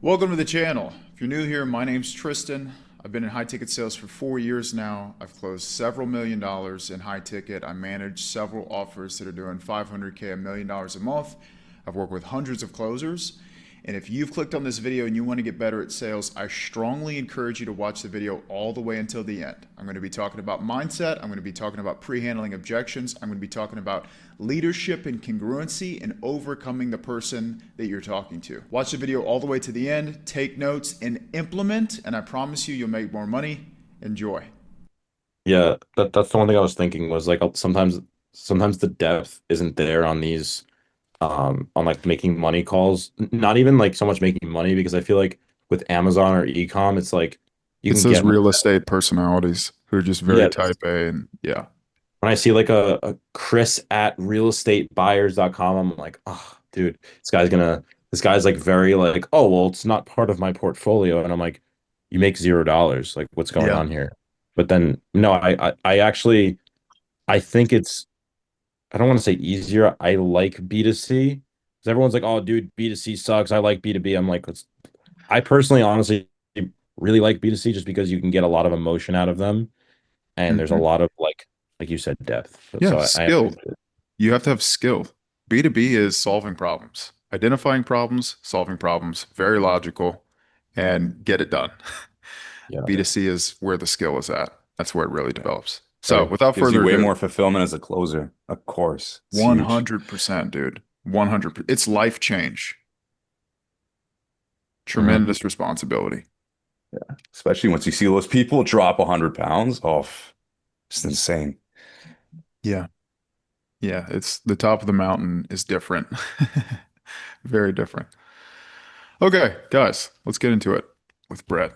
Welcome to the channel. If you're new here, my name's Tristan. I've been in high ticket sales for 4 years now. I've closed several $1 million in high ticket. I manage several offers that are doing 500K, $1 million a month. I've worked with hundreds of closers. And if you've clicked on this video and you want to get better at sales, I strongly encourage you to watch the video all the way until the end. I'm going to be talking about mindset. I'm going to be talking about pre-handling objections. I'm going to be talking about leadership and congruency and overcoming the person that you're talking to. Watch the video all the way to the end, take notes, and implement, and I promise you, you'll make more money. Enjoy. Yeah, that's the one thing I was thinking was like sometimes the depth isn't there on these on like making money calls. Not even like so much making money because I feel like with Amazon or ecom, it's like you It's can those get money. real estate personalities who are just very Yeah, type A and yeah. when I see like a Chris at realestatebuyers.com, I'm like, oh, dude, this guy's like very like, oh, well, it's not part of my portfolio. And I'm like, you make $0. Like, what's going Yeah. on here? But then no, I actually I think I don't want to say easier. I like B2C because everyone's like, oh, dude, B2C sucks. I like B2B. I'm like, I personally, honestly, really like B2C just because you can get a lot of emotion out of them. And there's a Mhm. lot of like you said, depth. Yeah, So I skill. appreciate it. You have to have skill. B2B is solving problems, identifying problems, solving problems, very logical, and get it done. Yeah. B2C is where the skill is at. That's where it really Yeah. develops. So, Right. without Gives you further way ado, more fulfillment as a closer. Of course. It's huge. 100%, dude. 100%. It's life change. Mhm. Tremendous responsibility. Yeah. Especially once you see those people drop 100 pounds. Oh, it's insane. Yeah. Yeah. It's the top of the mountain is different. Very different. Okay, guys, let's get into it with Brett.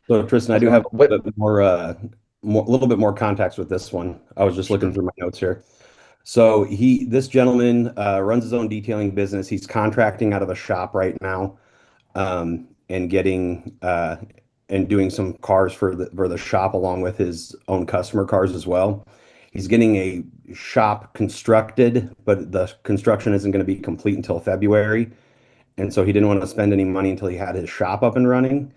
So Tristan, I How's it do going? have What? a little bit more context with this one. I was just looking Sure. through my notes here. So this gentleman runs his own detailing business. He's contracting out of a shop right now, and getting and doing some cars for the shop along with his own customer cars as well. He's getting a shop constructed, but the construction isn't going to be complete until February, and so he didn't want to spend any money until he had his shop up and running.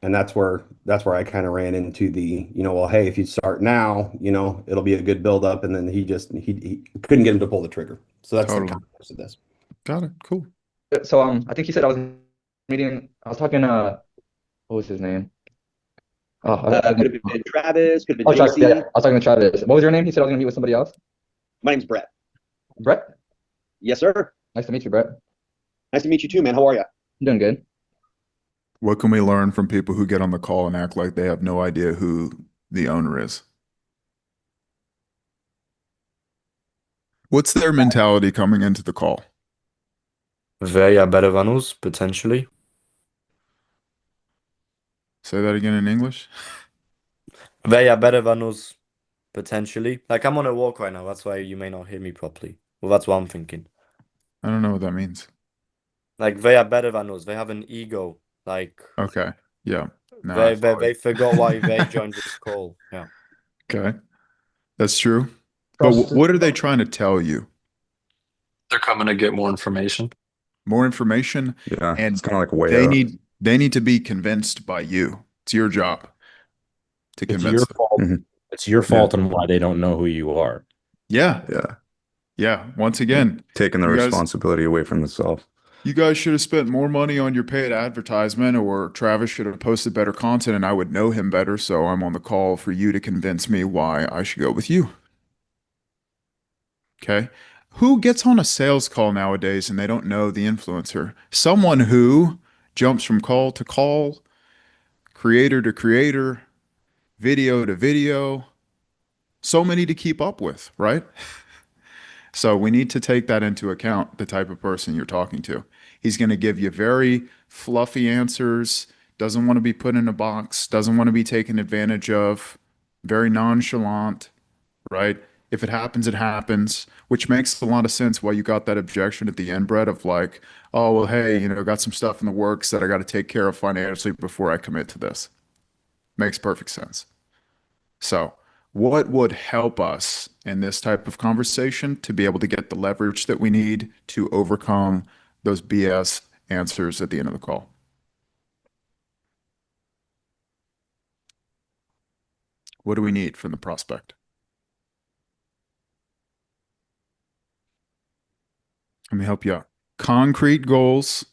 And that's where I kind of ran into well, hey, if you start now, it'll be a good build up. And then he couldn't get him to pull the trigger. So that's the Totally. context of this. Got it. Cool. So I think he said I was meeting. I was talking. What was his name? Oh, Could have been Travis, could have oh, been Travis. Yeah, JC. I was talking to Travis. What was your name? He said I was gonna meet with somebody else. My name's Brett. Brett. Yes, sir. Nice to meet you, Brett. Nice to meet you too, man. How are you? I'm doing good. What can we learn from people who get on the call and act like they have no idea who the owner is? What's their mentality coming into the call? They are better than us, potentially. Say that again in English. They are better than us, potentially. Like, I'm on a walk right now, that's why you may not hear me properly. Well, that's what I'm thinking. I don't know what that means. Like, they are better than us. They have an ego. Like, Okay. Yeah. No, they forgot why they joined this call. Yeah. okay. That's true. But Trust. what are they trying to tell you? They're coming to get more information. More information, Yeah. It's and kind of like way they up. need to be convinced by you. It's your job to It's convince your them. fault. Mhm. It's your Yeah. fault on why they don't know who you are. Yeah. Yeah. Yeah. Once again, Taking the you guys responsibility away from themselves. You guys should have spent more money on your paid advertisement, or Travis should have posted better content and I would know him better. So I'm on the call for you to convince me why I should go with you. Okay. Who gets on a sales call nowadays and they don't know the influencer? Someone who jumps from call to call, creator to creator, video to video, so many to keep up with, right? So we need to take that into account, the type of person you're talking to. He's going to give you very fluffy answers, doesn't want to be put in a box, doesn't want to be taken advantage of, very nonchalant, right? If it happens, it happens, which makes a lot of sense why you got that objection at the end, Brett, of like, oh, well, hey, got some stuff in the works that I got to take care of financially before I commit to this. Makes perfect sense. So, what would help us in this type of conversation to be able to get the leverage that we need to overcome those BS answers at the end of the call? What do we need from the prospect? Let me help you out. Concrete goals,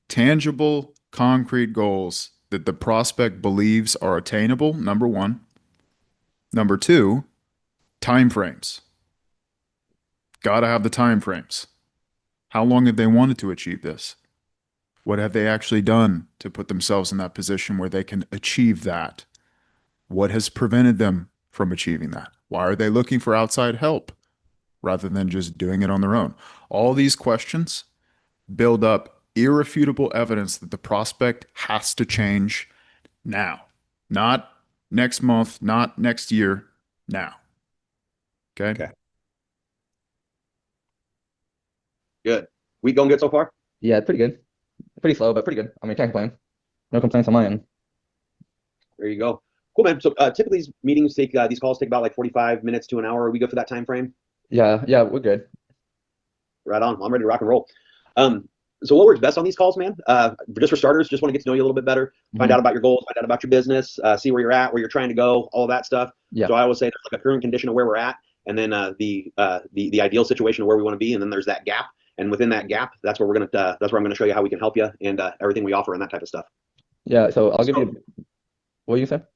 tangible, concrete goals that the prospect believes are attainable, number one. Number two, time frames. Got to have the time frames. How long have they wanted to achieve this? What have they actually done to put themselves in that position where they can achieve that? What has prevented them from achieving that? Why are they looking for outside help rather than just doing it on their own? All these questions build up irrefutable evidence that the prospect has to change now, not next month, not next year, now. Okay. Okay. Good. Week going good so far? Yeah, pretty good. Pretty slow, but pretty good. I mean, can't complain. No complaints on my end. There you go. Cool, man. So typically these meetings take these calls take about like 45 minutes to an hour. Are we good for that time frame? Yeah, we're good. Right on. I'm ready to rock and roll. So what works best on these calls, man? Just for starters, just want to get to know you a little bit better, find out about your goals, find out about your business, see where you're at, where you're trying to go, all of that stuff. Yeah. So I always say there's like a current condition of where we're at, and then the ideal situation of where we want to be, and then there's that gap. And within that gap, that's where I'm gonna show you how we can help you and everything we offer and that type of stuff. Yeah, so I'll give you. What you said?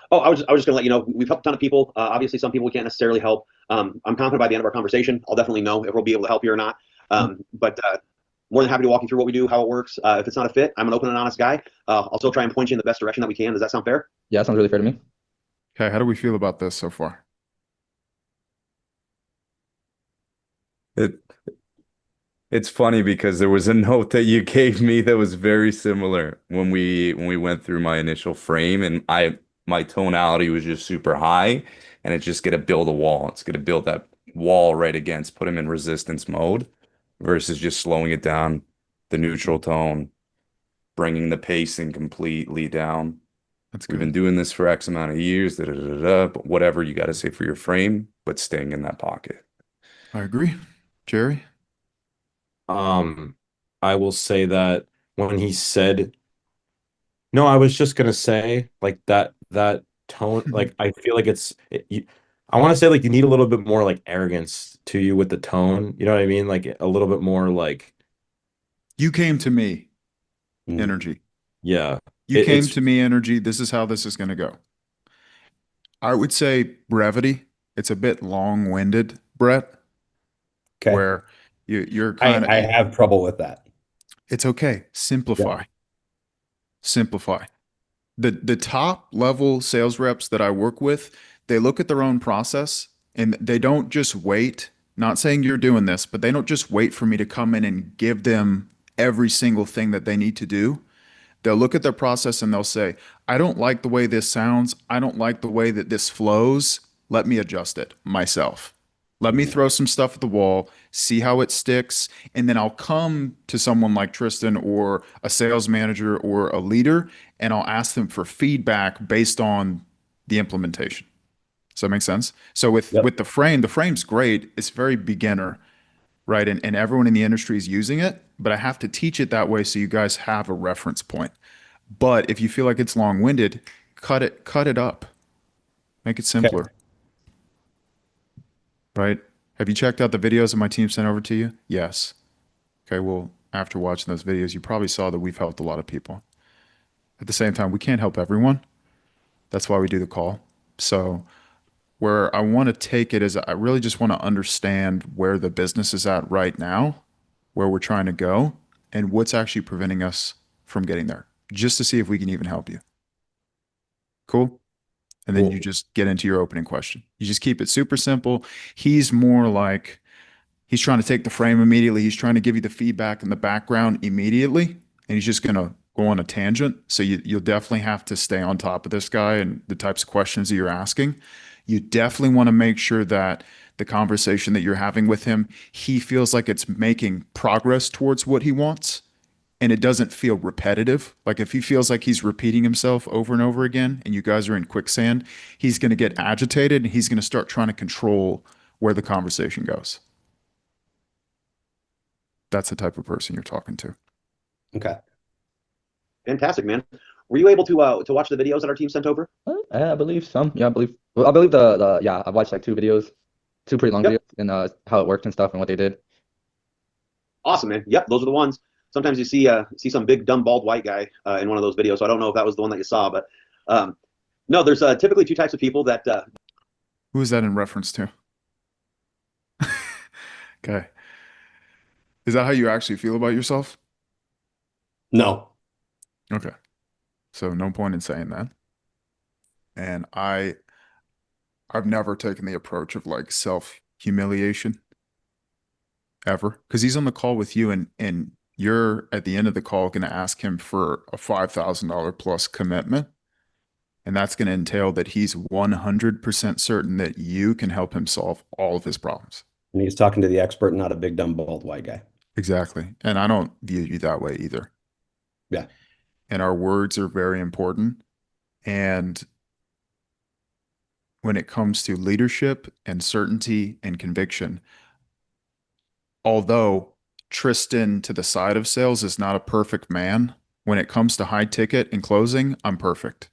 Oh, I was just gonna let you know we've helped a ton of people. Obviously, some people we can't necessarily help. I'm confident by the end of our conversation, I'll definitely know if we'll be able to help you or not. But more than happy to walk you through what we do, how it works. If it's not a fit, I'm an open and honest guy. I'll still try and point you in the best direction that we can. Does that sound fair? Yeah, that sounds really fair to me. Okay. How do we feel about this so far? It's funny because there was a note that you gave me that was very similar when we went through my initial frame, and my tonality was just super high, and it's just gonna build a wall. It's gonna build that wall right against, put him in resistance mode versus just slowing it down, the neutral tone, bringing the pacing completely down. That's We've good. been doing this for X amount of years, but whatever you got to say for your frame, but staying in that pocket. I agree. Jerry? I will say that when he said, no, I was just gonna say like that tone, like I feel like I want to say like you need a little bit more like arrogance to you with the tone. You know what I mean? Like a little bit more like, You came to me, Mm. energy. yeah. You came It's to me, energy. This is how this is going to go. I would say brevity. It's a bit long-winded, Brett, Okay. where you're kind of, I have trouble with that. it's okay. Simplify. Simplify. The top level sales reps that I work with, they look at their own process and they don't just wait, not saying you're doing this, but they don't just wait for me to come in and give them every single thing that they need to do. They'll look at their process and they'll say, I don't like the way this sounds. I don't like the way that this flows. Let me adjust it myself. Let me throw some stuff at the wall, see how it sticks, and then I'll come to someone like Tristan or a sales manager or a leader, and I'll ask them for feedback based on the implementation. Does that make sense? So with the frame's great. It's very beginner, right? And everyone in the industry is using it, but I have to teach it that way so you guys have a reference point. But if you feel like it's long-winded, cut it up. Make it simpler. Right? Have you checked out the videos that my team sent over to you? Yes. Okay, well, after watching those videos, you probably saw that we've helped a lot of people. At the same time, we can't help everyone. That's why we do the call. So, where I want to take it is I really just want to understand where the business is at right now, where we're trying to go, and what's actually preventing us from getting there, just to see if we can even help you. Cool? And then you just get into your opening question. You just keep it super simple. He's more like he's trying to take the frame immediately. He's trying to give you the feedback and the background immediately, and he's just going to go on a tangent. So you'll definitely have to stay on top of this guy and the types of questions that you're asking. You definitely want to make sure that the conversation that you're having with him, he feels like it's making progress towards what he wants and it doesn't feel repetitive. Like if he feels like he's repeating himself over and over again and you guys are in quicksand, he's going to get agitated and he's going to start trying to control where the conversation goes. That's the type of person you're talking to. Okay. Fantastic, man. Were you able to watch the videos that our team sent over? I believe some. Yeah, I believe the yeah, I've watched like two videos, two pretty long Yep. videos, and how it worked and stuff and what they did. Awesome, man. Yep, those are the ones. Sometimes you see some big dumb bald white guy in one of those videos. So I don't know if that was the one that you saw, but no, there's typically two types of people that Who is that in reference to? Okay. Is that how you actually feel about yourself? No. Okay. So no point in saying that. And I've never taken the approach of like self-humiliation ever. Because he's on the call with you and you're at the end of the call going to ask him for a $5,000 plus commitment. And that's going to entail that he's 100% certain that you can help him solve all of his problems. And he's talking to the expert, not a big dumb bald white guy. Exactly. And I don't view you that way either. Yeah. And our words are very important. And when it comes to leadership and certainty and conviction, although Tristan to the side of sales is not a perfect man, when it comes to high ticket and closing, I'm perfect.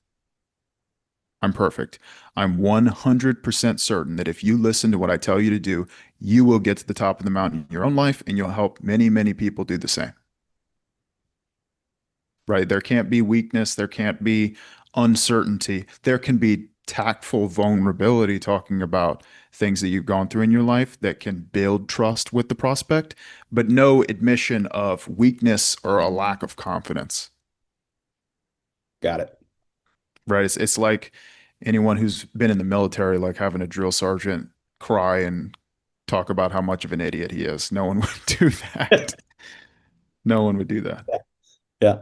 I'm perfect. I'm 100% certain that if you listen to what I tell you to do, you will get to the top of the mountain in your own life and you'll help many, many people do the same. Right? There can't be weakness. There can't be uncertainty. There can be tactful vulnerability talking about things that you've gone through in your life that can build trust with the prospect, but no admission of weakness or a lack of confidence. Got it. Right? It's like anyone who's been in the military, like having a drill sergeant cry and talk about how much of an idiot he is. No one would do that. No one would do that. Yeah.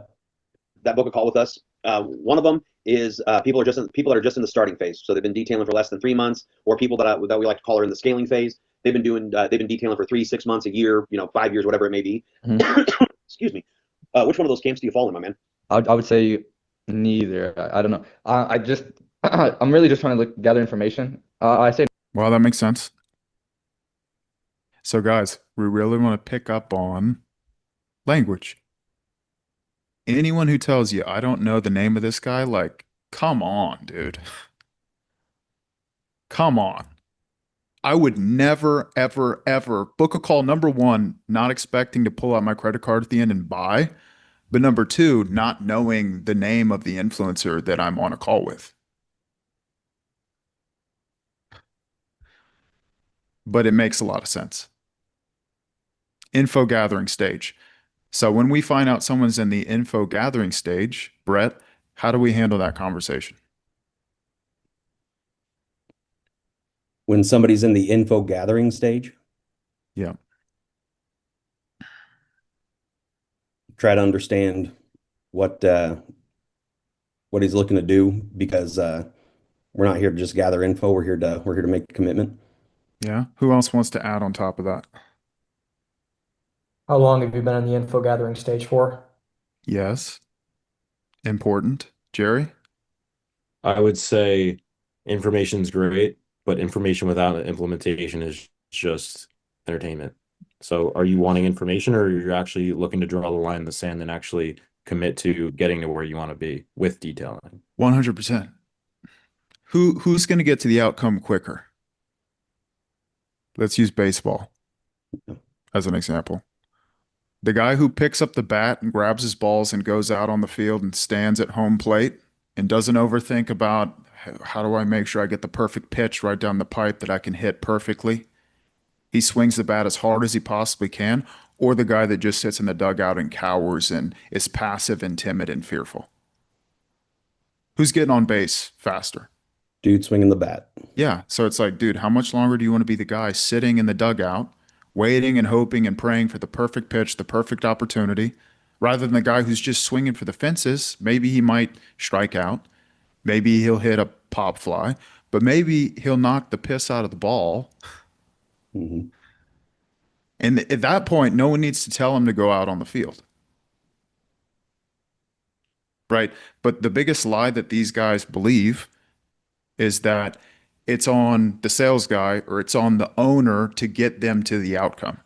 that book a call with us. One of them is people that are just in the starting phase. So they've been detailing for less than 3 months, or people that we like to call are in the scaling phase. They've been detailing for 3, 6 months, a year, 5 years, whatever it may be. Excuse me. Which one of those camps do you fall in, my man? I would say neither. I don't know. I just I'm really just trying to gather information. I say Well, that makes sense. So, guys, we really want to pick up on language. Anyone who tells you, I don't know the name of this guy, like, come on, dude. Come on. I would never, ever, ever book a call. Number one, not expecting to pull out my credit card at the end and buy. But number two, not knowing the name of the influencer that I'm on a call with. But it makes a lot of sense. Info gathering stage. So when we find out someone's in the info gathering stage, Brett, how do we handle that conversation? When somebody's in the info gathering stage, Yeah. try to understand what he's looking to do, because we're not here to just gather info. We're here to make a commitment. Yeah. Who else wants to add on top of that? How long have you been in the info gathering stage for? Yes. Important. Jerry? I would say information's great, but information without implementation is just entertainment. So are you wanting information, or are you actually looking to draw the line in the sand and actually commit to getting to where you want to be with detailing? 100%. Who's going to get to the outcome quicker? Let's use baseball as an example. The guy who picks up the bat and grabs his balls and goes out on the field and stands at home plate and doesn't overthink about how do I make sure I get the perfect pitch right down the pipe that I can hit perfectly. He swings the bat as hard as he possibly can, or the guy that just sits in the dugout and cowers and is passive and timid and fearful. Who's getting on base faster? Dude swinging the bat. Yeah. So it's like, dude, how much longer do you want to be the guy sitting in the dugout, waiting and hoping and praying for the perfect pitch, the perfect opportunity, rather than the guy who's just swinging for the fences? Maybe he might strike out. Maybe he'll hit a pop fly, but maybe he'll knock the piss out of the ball. Mhm. And at that point, no one needs to tell him to go out on the field. Right? But the biggest lie that these guys believe is that it's on the sales guy or it's on the owner to get them to the outcome.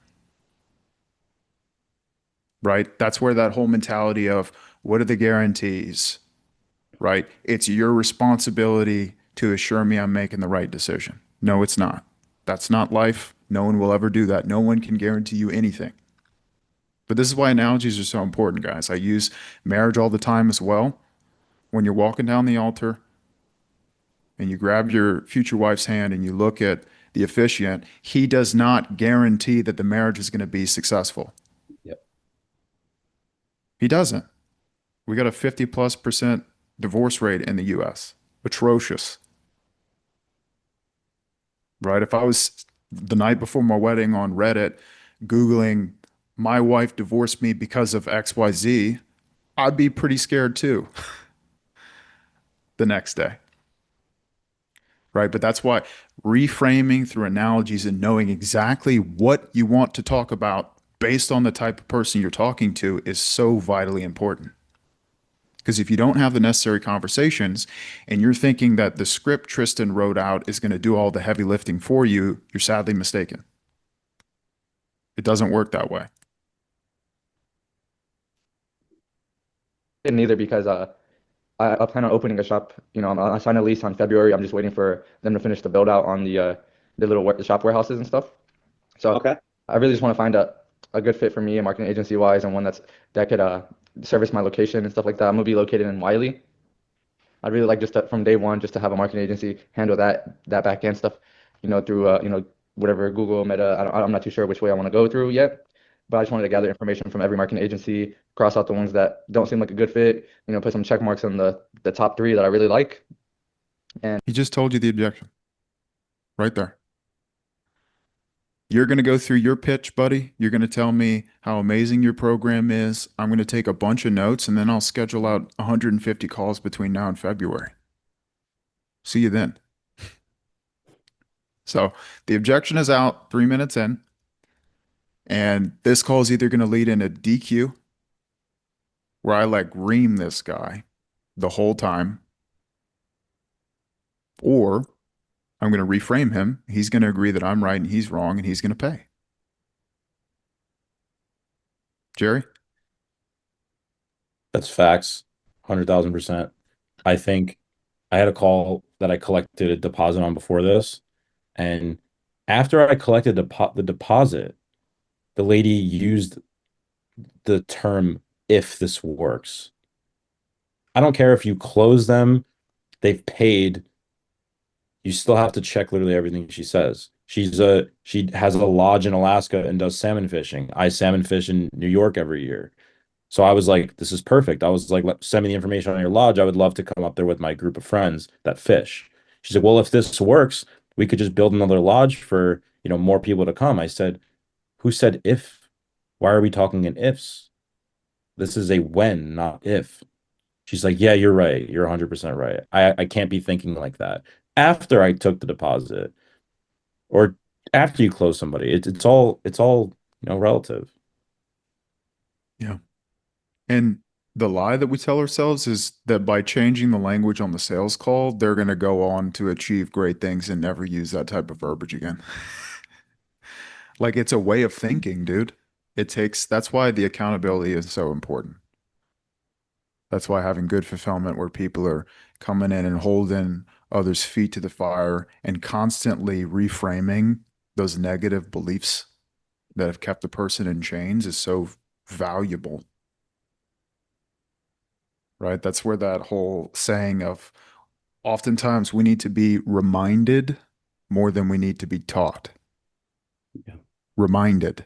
Right? That's where that whole mentality of what are the guarantees? right? It's your responsibility to assure me I'm making the right decision. No, it's not. That's not life. No one will ever do that. No one can guarantee you anything. But this is why analogies are so important, guys. I use marriage all the time as well. When you're walking down the altar and you grab your future wife's hand and you look at the officiant, he does not guarantee that the marriage is going to be successful. Yep. He doesn't. We got a 50+% divorce rate in the US. Atrocious. Right? If I was the night before my wedding on Reddit Googling, my wife divorced me because of XYZ, I'd be pretty scared too the next day. Right? But that's why reframing through analogies and knowing exactly what you want to talk about based on the type of person you're talking to is so vitally important. Because if you don't have the necessary conversations and you're thinking that the script Tristan wrote out is going to do all the heavy lifting for you, you're sadly mistaken. It doesn't work that way. Neither because I plan on opening a shop. You know, I signed a lease on February. I'm just waiting for them to finish the build out on the little the shop warehouses and stuff. So Okay. I really just want to find a good fit for me, marketing agency wise, and one that could service my location and stuff like that. I'm gonna be located in Wiley. I'd really like just to, from day one just to have a marketing agency handle that back end stuff, you know, through you know, whatever Google Meta. I'm not too sure which way I want to go through yet, but I just wanted to gather information from every marketing agency, cross out the ones that don't seem like a good fit, you know, put some check marks on the top three that I really like. He just told you the objection right there. You're going to go through your pitch, buddy. You're going to tell me how amazing your program is. I'm going to take a bunch of notes and then I'll schedule out 150 calls between now and February. See you then. So the objection is out 3 minutes in. And this call is either going to lead in a DQ where I like ream this guy the whole time, or I'm going to reframe him. He's going to agree that I'm right and he's wrong and he's going to pay. Jerry? That's facts, 100,000%. I think I had a call that I collected a deposit on before this, and after I collected the deposit, the lady used the term "if this works." I don't care if you close them, they've paid. You still have to check literally everything she says. She has a lodge in Alaska and does salmon fishing. I salmon fish in New York every year. So I was like, this is perfect. I was like, send me the information on your lodge. I would love to come up there with my group of friends that fish. She said, well, if this works, we could just build another lodge for, you know, more people to come. I said, who said if? Why are we talking in ifs? This is a when, not if. She's like, yeah, you're right. You're 100% right. I can't be thinking like that. After I took the deposit or after you close somebody, it's all, you know, relative. Yeah. And the lie that we tell ourselves is that by changing the language on the sales call, they're going to go on to achieve great things and never use that type of verbiage again. Like it's a way of thinking, dude. That's why the accountability is so important. That's why having good fulfillment where people are coming in and holding others' feet to the fire and constantly reframing those negative beliefs that have kept the person in chains is so valuable. Right? That's where that whole saying of oftentimes we need to be reminded more than we need to be taught. Yeah. Reminded.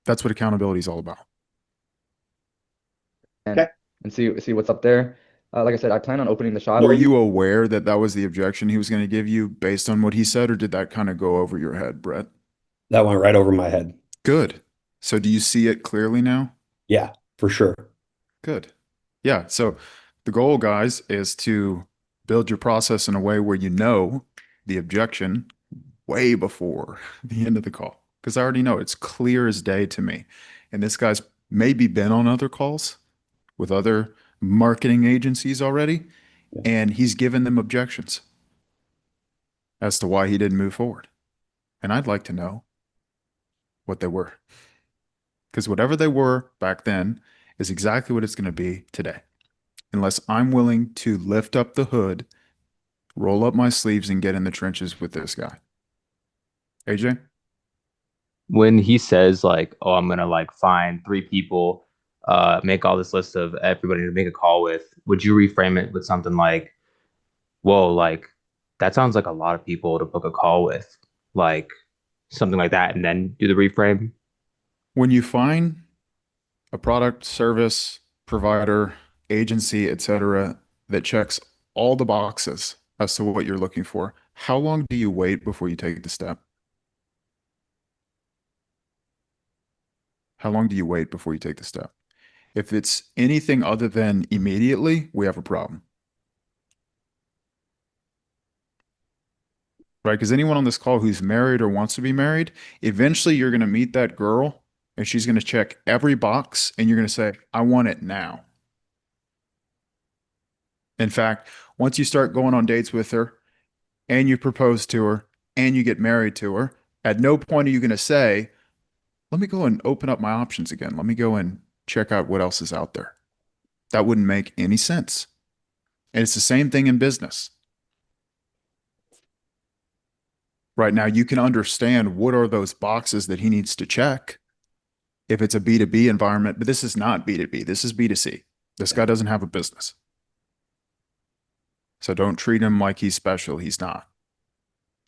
That's what accountability is all about. Okay. And see what's up there. Like I said, I plan on opening the shop. Were you aware that that was the objection he was going to give you based on what he said, or did that kind of go over your head, Brett? That went right over my head. Good. So do you see it clearly now? Yeah, for sure. Good. Yeah. So the goal, guys, is to build your process in a way where you know the objection way before the end of the call. Because I already know it's clear as day to me. And this guy's maybe been on other calls with other marketing agencies already, and he's given them objections as to why he didn't move forward. And I'd like to know what they were. Because whatever they were back then is exactly what it's going to be today. unless I'm willing to lift up the hood, roll up my sleeves, and get in the trenches with this guy. AJ? When he says like, "Oh, I'm gonna like find three people, make all this list of everybody to make a call with," would you reframe it with something like, "Whoa, like that sounds like a lot of people to book a call with," like something like that, and then do the reframe? When you find a product, service, provider, agency, etc., that checks all the boxes as to what you're looking for, how long do you wait before you take the step? How long do you wait before you take the step? If it's anything other than immediately, we have a problem. Right? Because anyone on this call who's married or wants to be married, eventually you're going to meet that girl and she's going to check every box and you're going to say, I want it now. In fact, once you start going on dates with her and you propose to her and you get married to her, at no point are you going to say, let me go and open up my options again. Let me go and check out what else is out there. That wouldn't make any sense. And it's the same thing in business. Right now, you can understand what are those boxes that he needs to check if it's a B2B environment, but this is not B2B. This is B2C. This guy doesn't have a business. So don't treat him like he's special. He's not.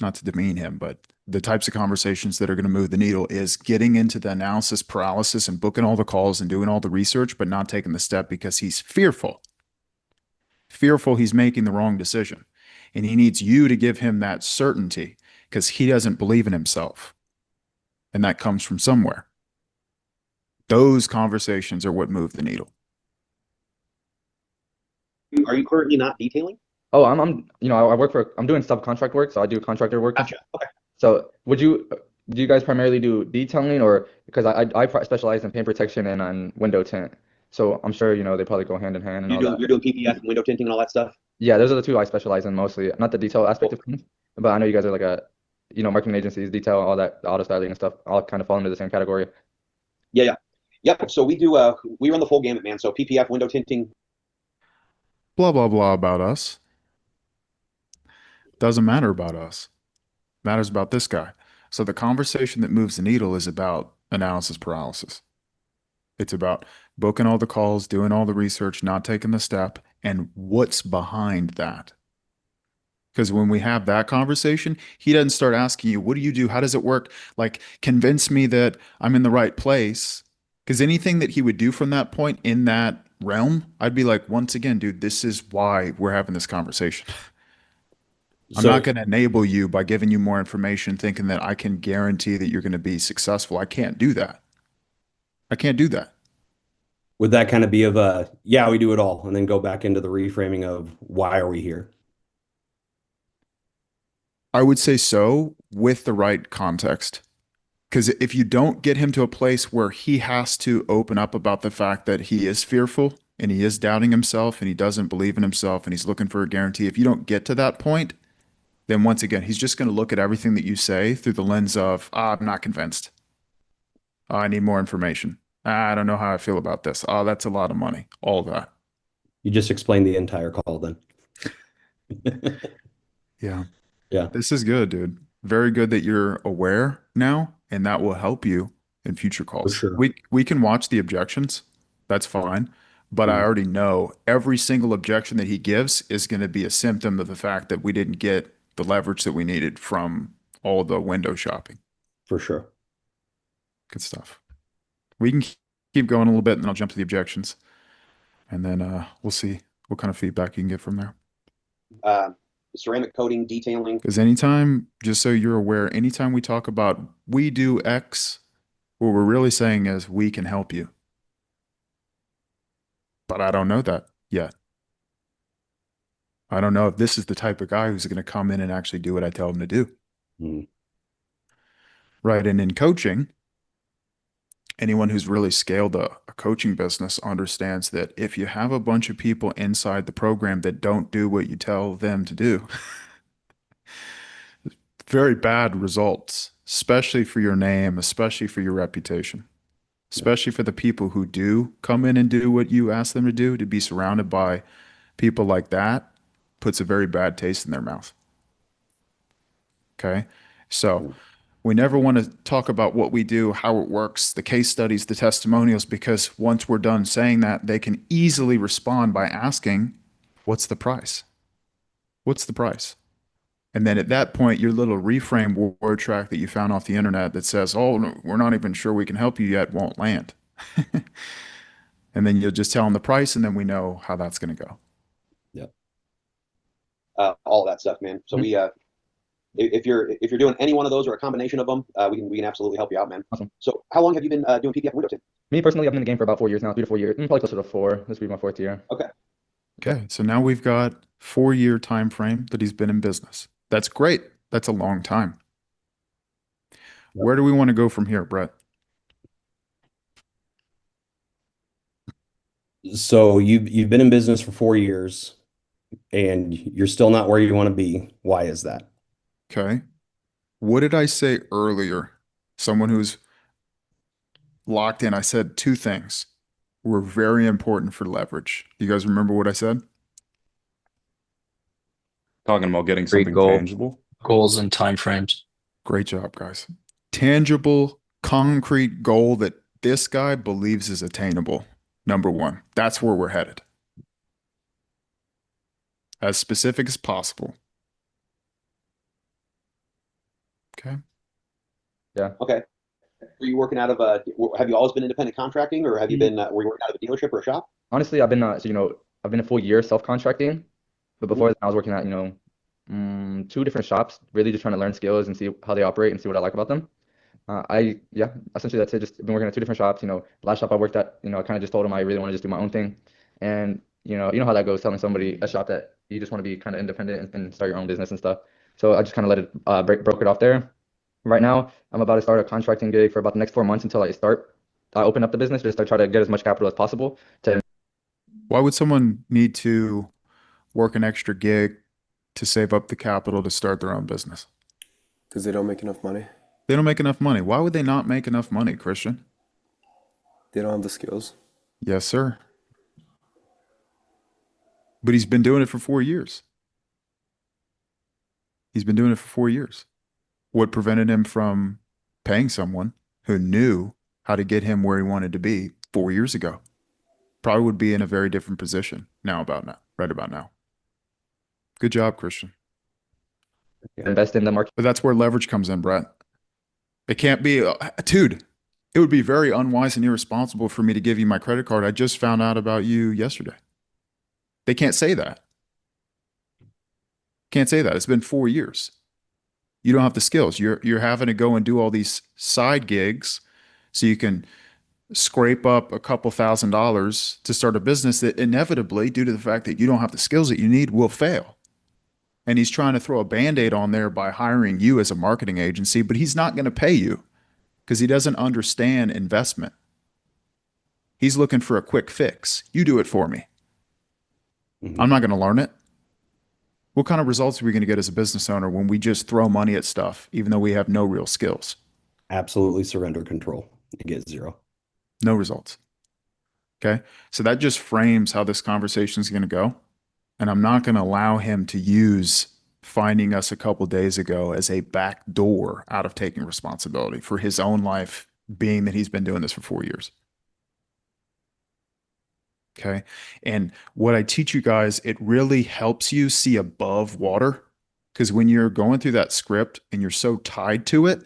Not to demean him, but the types of conversations that are going to move the needle is getting into the analysis paralysis and booking all the calls and doing all the research, but not taking the step because he's fearful. Fearful he's making the wrong decision. And he needs you to give him that certainty because he doesn't believe in himself. And that comes from somewhere. Those conversations are what move the needle. Are you currently not detailing? Oh, I work I'm doing subcontract work, so I do contractor work. Gotcha. Okay. So do you guys primarily do detailing, or because I specialize in paint protection and on window tint, so I'm sure they probably go hand in hand and all that. You're doing PPF and window tinting and all that stuff? Yeah, those are the two I specialize in mostly, not the detail aspect of things, but I know you guys are like marketing agencies, detail, all that, auto styling and stuff, all kind of fall into the same category. Yeah. Yep. So we run the full gamut, man. So PPF, window tinting. Blah, blah, blah about us. Doesn't matter about us. Matters about this guy. So the conversation that moves the needle is about analysis paralysis. It's about booking all the calls, doing all the research, not taking the step, and what's behind that. Because when we have that conversation, he doesn't start asking you, what do you do? How does it work? Like, convince me that I'm in the right place. Because anything that he would do from that point in that realm, I'd be like, once again, dude, this is why we're having this conversation. I'm So not going to enable you by giving you more information, thinking that I can guarantee that you're going to be successful. I can't do that. I can't do that. would that kind of be of a, yeah, we do it all, and then go back into the reframing of why are we here? I would say so with the right context. Because if you don't get him to a place where he has to open up about the fact that he is fearful and he is doubting himself and he doesn't believe in himself and he's looking for a guarantee, if you don't get to that point, then once again, he's just going to look at everything that you say through the lens of, I'm not convinced. I need more information. I don't know how I feel about this. Oh, that's a lot of money. All that. You just explained the entire call then. Yeah. Yeah, This is good, dude. Very good that you're aware now, and that will help you in future for calls. sure. We can watch the objections. That's fine. But I Mhm. already know every single objection that he gives is going to be a symptom of the fact that we didn't get the leverage that we needed from all the window shopping. For sure. Good stuff. We can keep going a little bit, and then I'll jump to the objections, and then we'll see what kind of feedback you can get from there. Ceramic coating, detailing. Because anytime, just so you're aware, anytime we talk about we do X, what we're really saying is we can help you. But I don't know that yet. I don't know if this is the type of guy who's going to come in and actually do what I tell him to do. Mhm. Right. And in coaching, anyone who's really scaled a coaching business understands that if you have a bunch of people inside the program that don't do what you tell them to do, very bad results, especially for your name, especially for your reputation. especially for the people who do come in and do what you ask them to do. To be surrounded by people like that puts a very bad taste in their mouth. Okay. So we never want to talk about what we do, how it works, the case studies, the testimonials, because once we're done saying that, they can easily respond by asking, what's the price? What's the price? And then at that point, your little reframe word track that you found off the internet that says, oh, no, we're not even sure we can help you yet, won't land. And then you'll just tell them the price, and then we know how that's going to go. Yep. All that stuff, man. So we, if you're doing any one of those or a combination of them, we can absolutely help you out, man. Awesome. So how long have you been doing PDF and Windows? Me personally, I've been in the game for about 4 years now, 3 to 4 years. Probably closer to 4. This will be my 4th year. Okay, so now we've got 4-year time frame that he's been in business. That's great. That's a long time. Where do we want to go from here, Brett? So you've been in business for 4 years and you're still not where you want to be. Why is that? Okay. What did I say earlier? Someone who's locked in. I said 2 things were very important for leverage. You guys remember what I said? Talking about getting Great something goal. tangible. Goals and timeframes. Great job, guys. Tangible, concrete goal that this guy believes is attainable. Number 1. That's where we're headed. As specific as possible. Okay. Okay. Were you working out of have you always been independent contracting, or have you been, were you working out of a dealership or a shop? Honestly, I've been I've been a full year self-contracting, but before that, I was working at 2 different shops, really just trying to learn skills and see how they operate and see what I like about them. Essentially that's it. Just been working at 2 different shops. Last shop I worked at, I kind of just told them I really want to just do my own thing, and you know how that goes, telling somebody a shop that you just want to be kind of independent and start your own business and stuff. So I just kind of let it broke it off there. Right now, I'm about to start a contracting gig for about the next 4 months until I open up the business, just to try to get as much capital as possible to. Why would someone need to work an extra gig to save up the capital to start their own business? Because they don't make enough money. They don't make enough money. Why would they not make enough money, Christian? They don't have the skills. Yes, sir. But he's been doing it for 4 years. He's been doing it for 4 years. What prevented him from paying someone who knew how to get him where he wanted to be 4 years ago? Probably would be in a very different position right about now. Good job, Christian. Invest in the market. But that's where leverage comes in, Brett. It can't be, dude, it would be very unwise and irresponsible for me to give you my credit card. I just found out about you yesterday. They can't say that. Can't say that. It's been 4 years. You don't have the skills. You're having to go and do all these side gigs so you can scrape up a couple $1,000s to start a business that inevitably, due to the fact that you don't have the skills that you need, will fail. And he's trying to throw a Band-Aid on there by hiring you as a marketing agency, but he's not going to pay you because he doesn't understand investment. He's looking for a quick fix. You do it for me. I'm not going to learn it. What kind of results are we going to get as a business owner when we just throw money at stuff, even though we have no real skills? Absolutely surrender control and get 0. No results. Okay. So that just frames how this conversation is going to go. And I'm not going to allow him to use finding us a couple days ago as a back door out of taking responsibility for his own life, being that he's been doing this for 4 years. Okay. And what I teach you guys, it really helps you see above water, because when you're going through that script and you're so tied to it,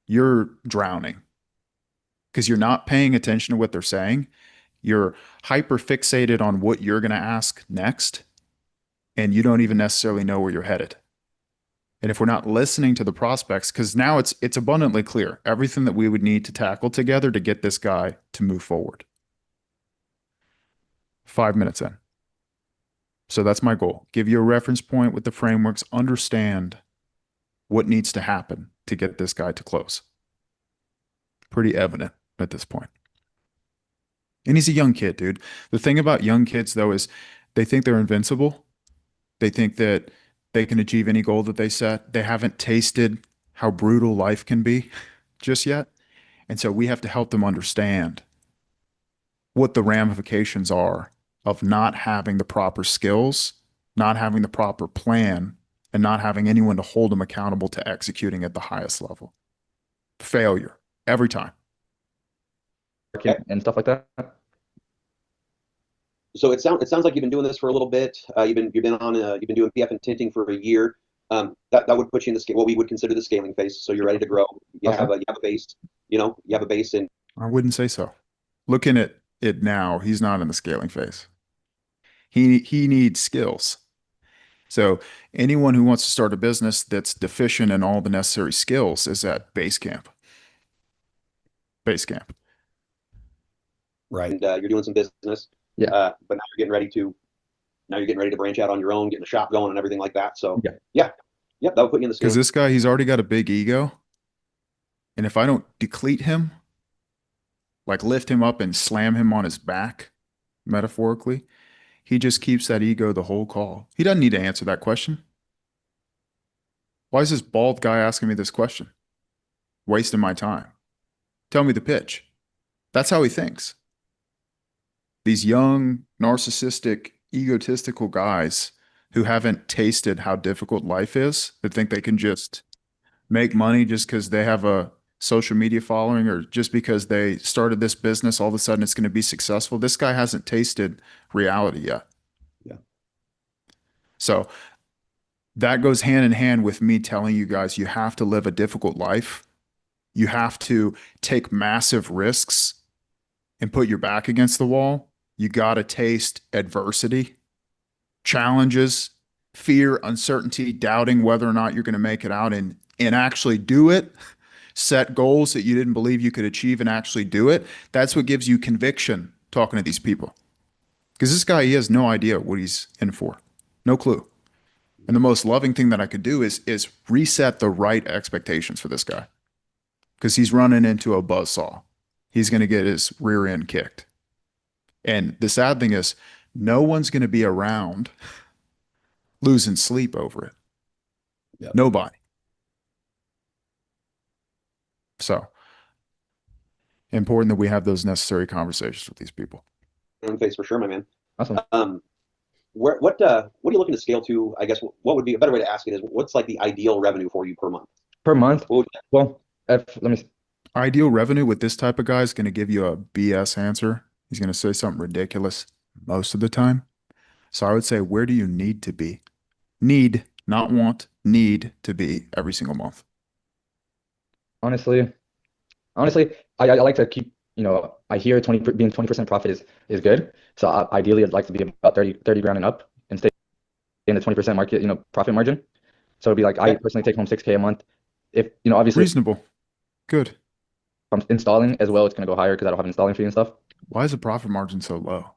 you're drowning because you're not paying attention to what they're saying. You're hyper fixated on what you're going to ask next, and you don't even necessarily know where you're headed. And if we're not listening to the prospects, because now it's abundantly clear everything that we would need to tackle together to get this guy to move forward. 5 minutes in. So that's my goal. Give you a reference point with the frameworks, understand what needs to happen to get this guy to close. Pretty evident at this point. And he's a young kid, dude. The thing about young kids, though, is they think they're invincible. They think that they can achieve any goal that they set. They haven't tasted how brutal life can be just yet. And so we have to help them understand what the ramifications are of not having the proper skills, not having the proper plan, and not having anyone to hold them accountable to executing at the highest level. Failure every time. And stuff like that. So it sounds like you've been doing this for a little bit. You've been doing PF and tinting for a year. That would put you in what we would consider the scaling phase. So you're ready to grow. You have a base. You have a base in. I wouldn't say so. Looking at it now, he's not in the scaling phase. He needs skills. So anyone who wants to start a business that's deficient in all the necessary skills is at base camp. Base camp. Right. And you're doing some business. Yeah. But now you're getting ready to branch out on your own, getting a shop going and everything like that. So yeah, that would put you in the Because scaling. this guy, he's already got a big ego. And if I don't deplete him, like lift him up and slam him on his back, metaphorically, he just keeps that ego the whole call. He doesn't need to answer that question. Why is this bald guy asking me this question? Wasting my time. Tell me the pitch. That's how he thinks. These young, narcissistic, egotistical guys who haven't tasted how difficult life is, that think they can just make money just because they have a social media following or just because they started this business, all of a sudden it's going to be successful. This guy hasn't tasted reality yet. Yeah. So that goes hand in hand with me telling you guys you have to live a difficult life. You have to take massive risks and put your back against the wall. You got to taste adversity, challenges, fear, uncertainty, doubting whether or not you're going to make it out and actually do it. Set goals that you didn't believe you could achieve and actually do it. That's what gives you conviction talking to these people. Because this guy, he has no idea what he's in for. No clue. And the most loving thing that I could do is reset the right expectations for this guy. Because he's running into a buzzsaw. He's going to get his rear end kicked. And the sad thing is, no one's going to be around losing sleep over it. Yep. Nobody. So, important that we have those necessary conversations with these people. Face for sure, my man. Awesome. What are you looking to scale to? I guess what would be a better way to ask it is what's like the ideal revenue for you per month? Per month? Well, let me. Ideal revenue with this type of guy is going to give you a BS answer. He's going to say something ridiculous most of the time. So I would say, where do you need to be? Need, not want, need to be every single month. Honestly, I like to keep, I hear being 20% profit is good. So ideally, I'd like to be about 30 grand and up and stay in the 20% market, profit margin. So it'd be like, I personally take home 6K a month. If, obviously, Reasonable. Good. if I'm installing as well, it's going to go higher because I don't have an installing fee and stuff. Why is the profit margin so low?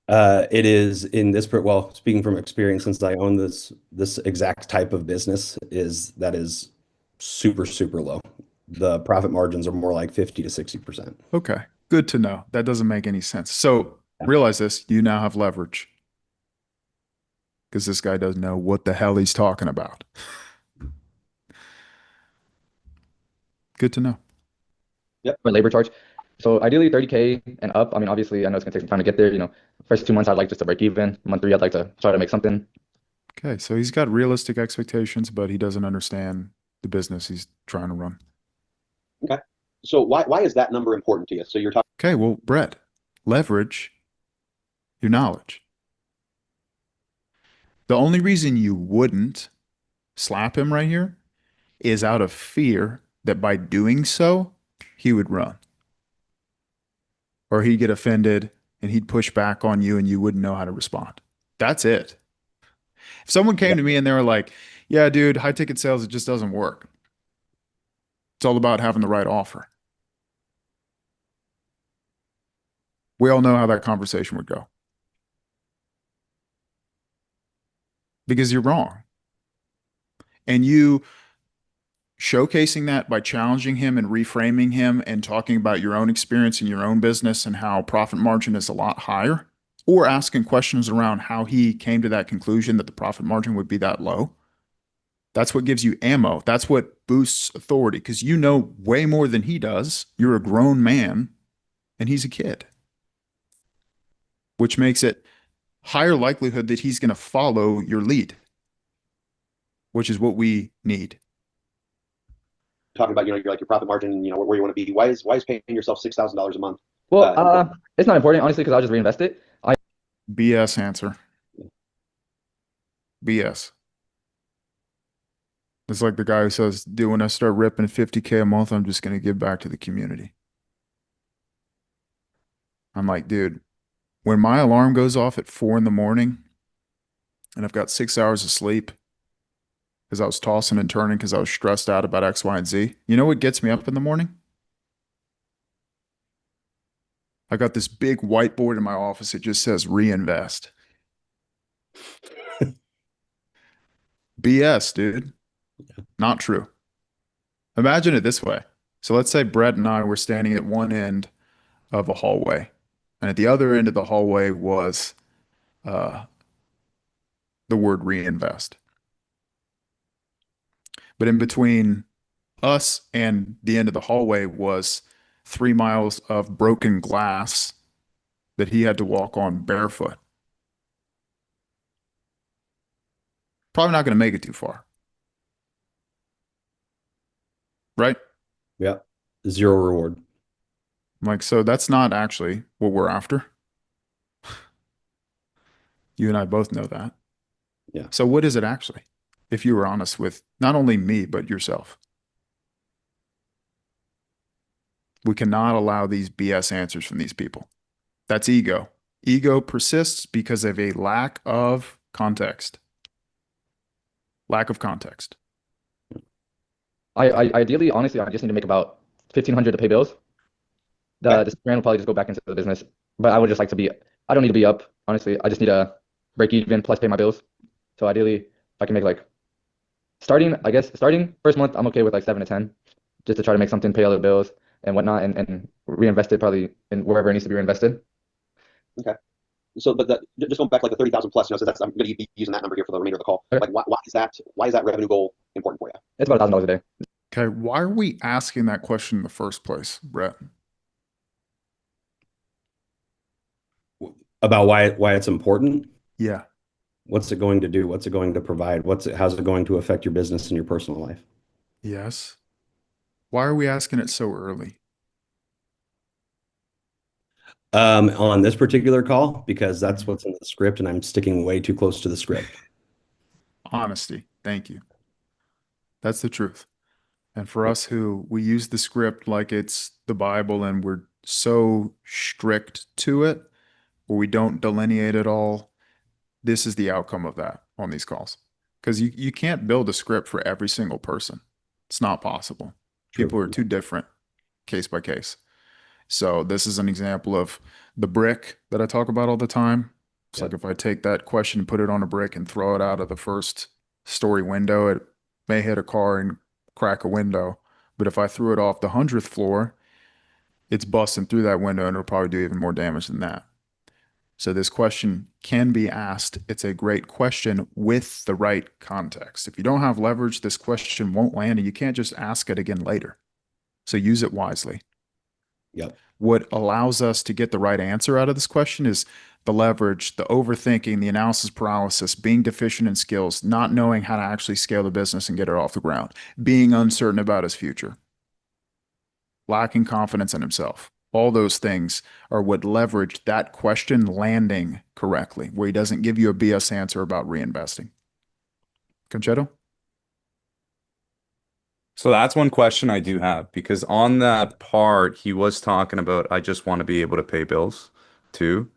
It is in this, well, speaking from experience, since I own this exact type of business, that is super, super low. The profit margins are more like 50 to 60%. Okay. Good to know. That doesn't make any sense. So realize this, you now have leverage. Because this guy doesn't know what the hell he's talking about. Good to know. Yep. For labor charge. So ideally 30K and up. I mean, obviously, I know it's gonna take some time to get there. First 2 months, I'd like just to break even. Month 3, I'd like to try to make something. Okay, so he's got realistic expectations, but he doesn't understand the business he's trying to run. Okay. So why is that number important to you? So you're talking. Okay, well, Brett, leverage your knowledge. The only reason you wouldn't slap him right here is out of fear that by doing so, he would run. Or he'd get offended and he'd push back on you and you wouldn't know how to respond. That's it. If someone came to me and they were like, yeah, dude, high ticket sales, it just doesn't work. It's all about having the right offer. We all know how that conversation would go. Because you're wrong. And you showcasing that by challenging him and reframing him and talking about your own experience in your own business and how profit margin is a lot higher, or asking questions around how he came to that conclusion that the profit margin would be that low. That's what gives you ammo. That's what boosts authority because you know way more than he does. You're a grown man. and he's a kid, which makes it higher likelihood that he's going to follow your lead, which is what we need. Talking about, your like your profit margin, where you want to be. Why is paying yourself $6,000 a month? Well, it's not important, honestly, because I'll just reinvest it. BS answer. BS. It's like the guy who says, dude, when I start ripping 50K a month, I'm just going to give back to the community. I'm like, dude, when my alarm goes off at 4 in the morning and I've got 6 hours of sleep because I was tossing and turning because I was stressed out about X, Y, and Z, you know what gets me up in the morning? I got this big whiteboard in my office. It just says reinvest. BS, dude. Not true. Imagine it this way. So let's say Brett and I were standing at one end of a hallway, and at the other end of the hallway was the word reinvest. But in between us and the end of the hallway was 3 miles of broken glass that he had to walk on barefoot. Probably not going to make it too far. Right? Yeah. Zero reward. Like, so that's not actually what we're after. You and I both know that. Yeah. So what is it actually? If you were honest with not only me, but yourself. We cannot allow these BS answers from these people. That's ego. Ego persists because of a lack of context. Lack of context. I ideally, honestly, I just need to make about 1,500 to pay bills. This grand will probably just go back into the business, but I would just like to be. I don't need to be up, honestly. I just need to break even plus pay my bills. So ideally, if I can make like starting first month, I'm okay with like 7 to 10, just to try to make something, pay all the bills and whatnot, and reinvest it probably in wherever it needs to be reinvested. Okay. So, but just going back like the 30,000 plus, so I'm going to be using that number here for the remainder of the call. Okay. Like, why is that revenue goal important for you? It's about $1,000 a day. Okay, why are we asking that question in the first place, Brett? About why it's important? Yeah. What's it going to do? What's it going to provide? How's it going to affect your business and your personal life? Yes. Why are we asking it so early? On this particular call, because that's what's in the script, and I'm sticking way too close to the script. Honesty. Thank you. That's the truth. And for us who we use the script like it's the Bible and we're so strict to it, or we don't delineate it all, this is the outcome of that on these calls. Because you can't build a script for every single person. It's not possible. True. People are too different case by case. So this is an example of the brick that I talk about all the time. It's like if I take that question and put it on a brick and throw it out of the first story window, it may hit a car and crack a window. But if I threw it off the 100th floor, it's busting through that window and it'll probably do even more damage than that. So this question can be asked. It's a great question with the right context. If you don't have leverage, this question won't land and you can't just ask it again later. So use it wisely. Yep. What allows us to get the right answer out of this question is the leverage, the overthinking, the analysis paralysis, being deficient in skills, not knowing how to actually scale the business and get it off the ground, being uncertain about his future, lacking confidence in himself. All those things are what leverage that question landing correctly, where he doesn't give you a BS answer about reinvesting. Concetto? So that's one question I do have, because on that part, he was talking about, I just want to be able to pay bills too.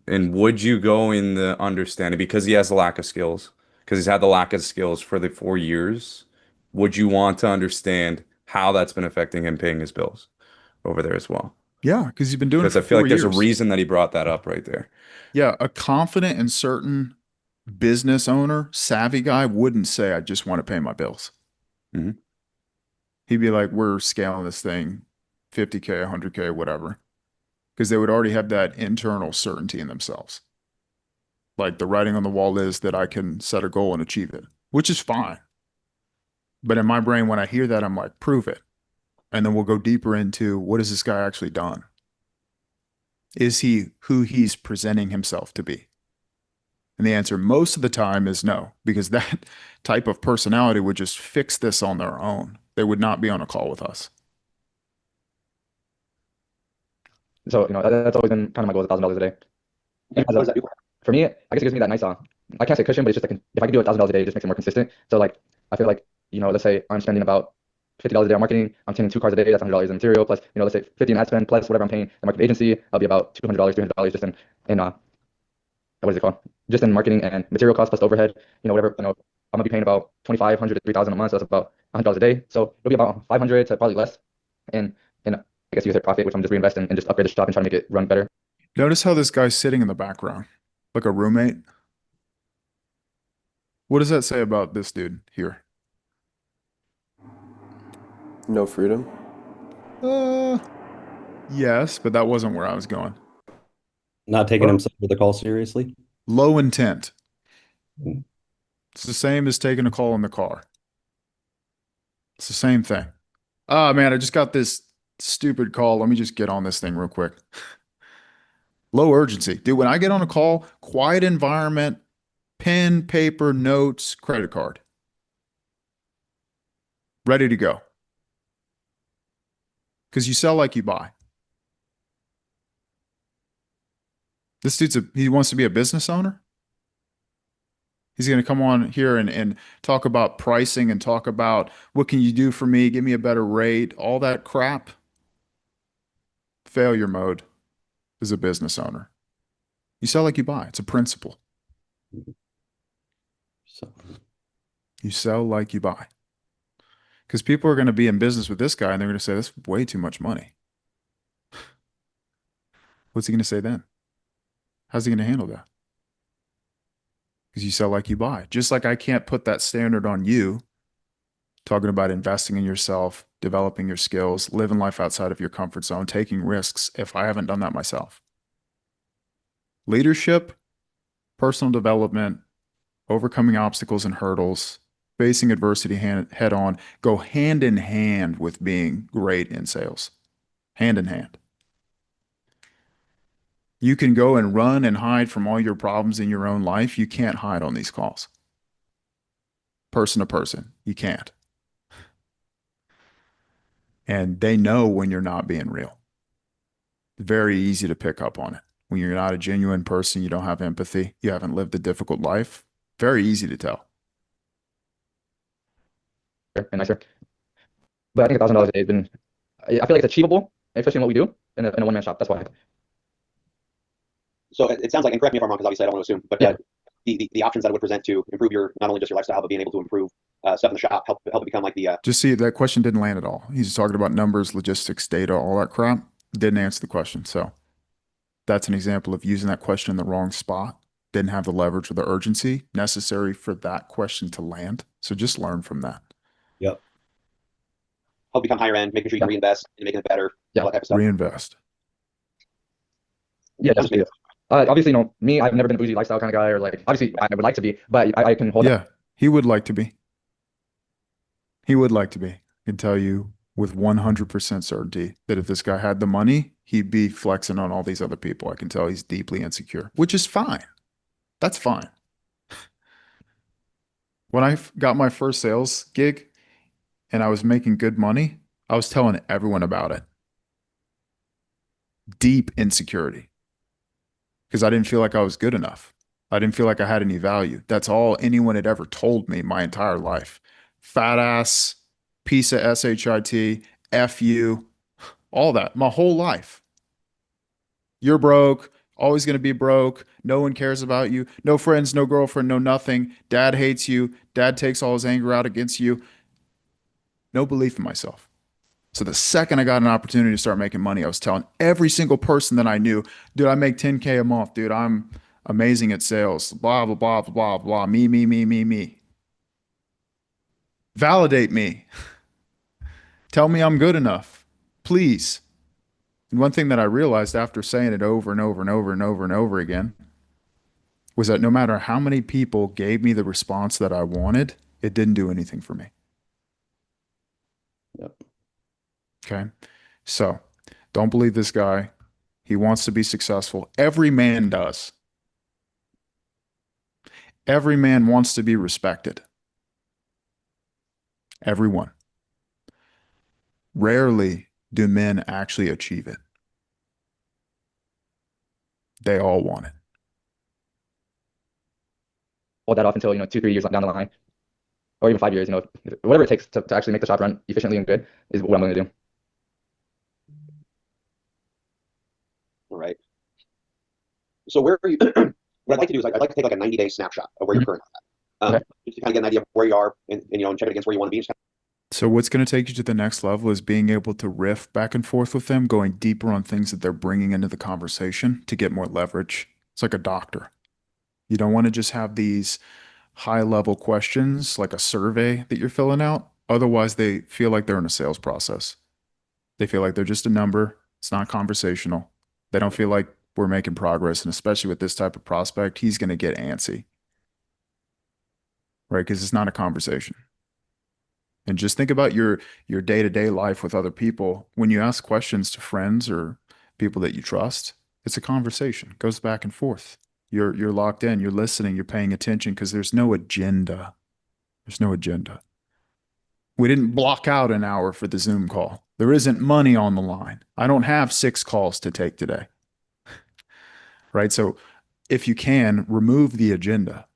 And would you go in the understanding, because he has a lack of skills, because he's had the lack of skills for the 4 years, would you want to understand how that's been affecting him paying his bills over there as well? Yeah, because you've been doing it Because I for feel 4 like there's a years. reason that he brought that up right there. Yeah, a confident and certain business owner, savvy guy wouldn't say, I just want to pay my bills. Mhm. He'd be like, we're scaling this thing 50K, 100K, whatever. Because they would already have that internal certainty in themselves. Like the writing on the wall is that I can set a goal and achieve it, which is fine. But in my brain, when I hear that, I'm like, prove it. And then we'll go deeper into what has this guy actually done? Is he who he's presenting himself to be? And the answer most of the time is no, because that type of personality would just fix this on their own. They would not be on a call with us. So, that's always been kind of my goal, is $1,000 a day. What does that do? For me, I guess it gives me that nice, I can't say cushion, but it's just like, if I can do $1,000 a day, it just makes it more consistent. So like, I feel like, let's say I'm spending about $50 a day on marketing. I'm tending 2 cars a day. That's $100 in material. Plus, let's say 50 in ad spend plus whatever I'm paying the marketing agency. I'll be about $200, $300 just in what is it called? Just in marketing and material costs plus overhead. Whatever. I'm gonna be paying about 2,500 to 3,000 a month. So that's about $100 a day. So it'll be about 500 to probably less. And I guess you hit profit, which I'm just reinvesting and just upgrade the shop and try to make it run better. Notice how this guy's sitting in the background, like a roommate. What does that say about this dude here? No freedom. Yes, but that wasn't where I was going. Not taking himself with the call seriously. Low intent. Mm. It's the same as taking a call in the car. It's the same thing. Oh man, I just got this stupid call. Let me just get on this thing real quick. Low urgency. Dude, when I get on a call, quiet environment, pen, paper, notes, credit card. Ready to go. Because you sell like you buy. This he wants to be a business owner. He's going to come on here and talk about pricing and talk about what can you do for me, give me a better rate, all that crap. Failure mode as a business owner. You sell like you buy. It's a principle. So You sell like you buy. Because people are going to be in business with this guy and they're going to say, that's way too much money. What's he going to say then? How's he going to handle that? Because you sell like you buy. Just like I can't put that standard on you, talking about investing in yourself, developing your skills, living life outside of your comfort zone, taking risks if I haven't done that myself. Leadership, personal development, overcoming obstacles and hurdles, facing adversity head on, go hand in hand with being great in sales. Hand in hand. You can go and run and hide from all your problems in your own life. You can't hide on these calls. Person to person, you can't. And they know when you're not being real. Very easy to pick up on it. When you're not a genuine person, you don't have empathy, you haven't lived a difficult life. Very easy to tell. And nicer. But I think $1,000 a day has been, I feel like it's achievable, especially in what we do in a one-man shop. That's why. So it sounds like, and correct me if I'm wrong, because obviously I don't want to assume, but Yeah. The options that it would present to improve not only just your lifestyle, but being able to improve stuff in the shop, help it become like the Just see, that question didn't land at all. He's talking about numbers, logistics, data, all that crap. Didn't answer the question. So that's an example of using that question in the wrong spot. Didn't have the leverage or the urgency necessary for that question to land. So just learn from that. Yep. help become higher end, making sure you can reinvest and making it better, all that type of stuff. Reinvest. Yeah, definitely. Obviously, me, I've never been a bougie lifestyle kind of guy, or like, obviously, I would like to be, but I can hold. Yeah, he would like to be. He would like to be. I can tell you with 100% certainty that if this guy had the money, he'd be flexing on all these other people. I can tell he's deeply insecure, which is fine. That's fine. When I got my first sales gig and I was making good money, I was telling everyone about it. Deep insecurity. Because I didn't feel like I was good enough. I didn't feel like I had any value. That's all anyone had ever told me my entire life. Fat ass, piece of shit, F you, all that, my whole life. You're broke, always going to be broke. No one cares about you. No friends, no girlfriend, no nothing. Dad hates you. Dad takes all his anger out against you. No belief in myself. So the second I got an opportunity to start making money, I was telling every single person that I knew, dude, I make 10K a month, dude. I'm amazing at sales. Blah, blah, blah, blah, blah. Me. Validate me. Tell me I'm good enough. Please. And one thing that I realized after saying it over and over and over and over and over again was that no matter how many people gave me the response that I wanted, it didn't do anything for me. Yep. Okay. So don't believe this guy. He wants to be successful. Every man does. Every man wants to be respected. Everyone. Rarely do men actually achieve it. They all want it. Hold that off until, 2, 3 years down the line, or even 5 years, whatever it takes to actually make the shop run efficiently and good is what I'm going to do. All right. So where are you? What I'd like to do is I'd like to take like a 90-day snapshot of where you're currently at. Okay. Just to kind of get an idea of where you are and check it against where you want to be. So what's going to take you to the next level is being able to riff back and forth with them, going deeper on things that they're bringing into the conversation to get more leverage. It's like a doctor. You don't want to just have these high level questions like a survey that you're filling out. Otherwise, they feel like they're in a sales process. They feel like they're just a number. It's not conversational. They don't feel like we're making progress. And especially with this type of prospect, he's going to get antsy, right? Because it's not a conversation. And just think about your day-to-day life with other people. When you ask questions to friends or people that you trust, it's a conversation. It goes back and forth. You're locked in, you're listening, you're paying attention because there's no agenda. There's no agenda. We didn't block out an hour for the Zoom call. There isn't money on the line. I don't have 6 calls to take today. Right? So if you can, remove the agenda.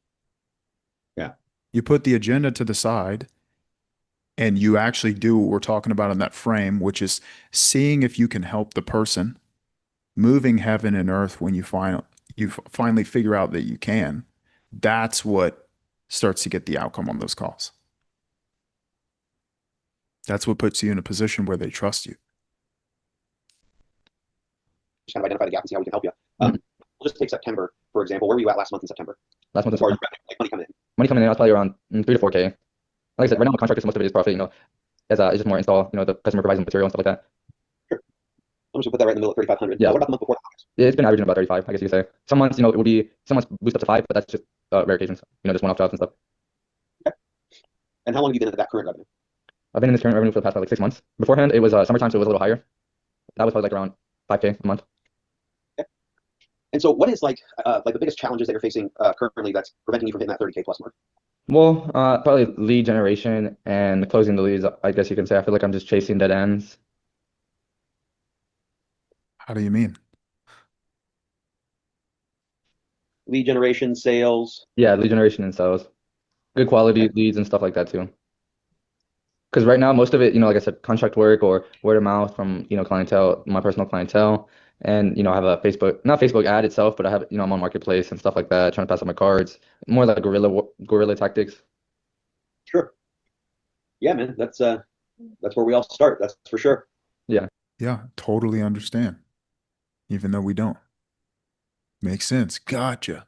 Yeah. You put the agenda to the side and you actually do what we're talking about in that frame, which is seeing if you can help the person, moving heaven and earth when you finally figure out that you can. That's what starts to get the outcome on those calls. That's what puts you in a position where they trust you. Just kind of identify the gap and see how we can help you. We'll just take September, for example. Where were you at last month in September? Last month, As far as revenue, like money coming in. money coming in, I was probably around 3 to 4K. Like I said, right now I'm a contractor, so most of it is profit. As it's just more install. The customer provides the material and stuff like that. Sure. I'm just gonna put that right in the middle of 3,500. Yeah. What about the month before that? Yeah, it's been averaging about 35, I guess you could say. Some months, it would be some months boost up to 5, but that's just rare occasions. Just one-off jobs and stuff. Okay. And how long have you been at that current revenue? I've been in this current revenue for the past like 6 months. Beforehand, it was summertime, so it was a little higher. That was probably like around 5K a month. Okay. And so, what is like the biggest challenges that you're facing currently that's preventing you from hitting that 30K plus mark? Well, probably lead generation and closing the leads, I guess you can say. I feel like I'm just chasing dead ends. How do you mean? Lead generation, sales. Yeah, lead generation and sales. Good quality leads and stuff like that too. Because right now, most of it, like I said, contract work or word of mouth from, clientele, my personal clientele. And, I have a not Facebook ad itself, but I have, I'm on Marketplace and stuff like that, trying to pass out my cards. More like guerrilla tactics. Sure. Yeah, man. That's where we all start. That's for sure. Yeah. Yeah, totally understand. Even though we don't. Makes sense. Gotcha.